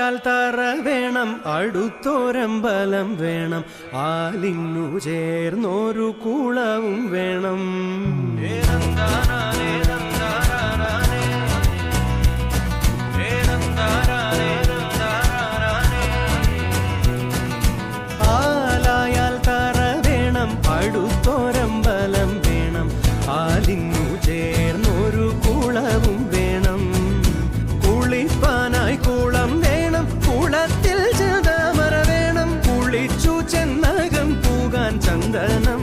ആലായാൽ തറ വേണം, അടുത്തോരമ്പലം വേണം, ആലിന്നു ചേർന്നൊരു കുളവും വേണം. ആലായാൽ തറ വേണം, അടുത്തോരമ്പലം വേണം, ആലിന്നു ചേർന്നൊരു കുളവും വേണം. കുളിപ്പാനായി കുളം വേണം, കുളത്തിൽ ചന്ദമര വേണം, കുളിച്ചു ചെന്നകം പൂകാൻ ചന്ദന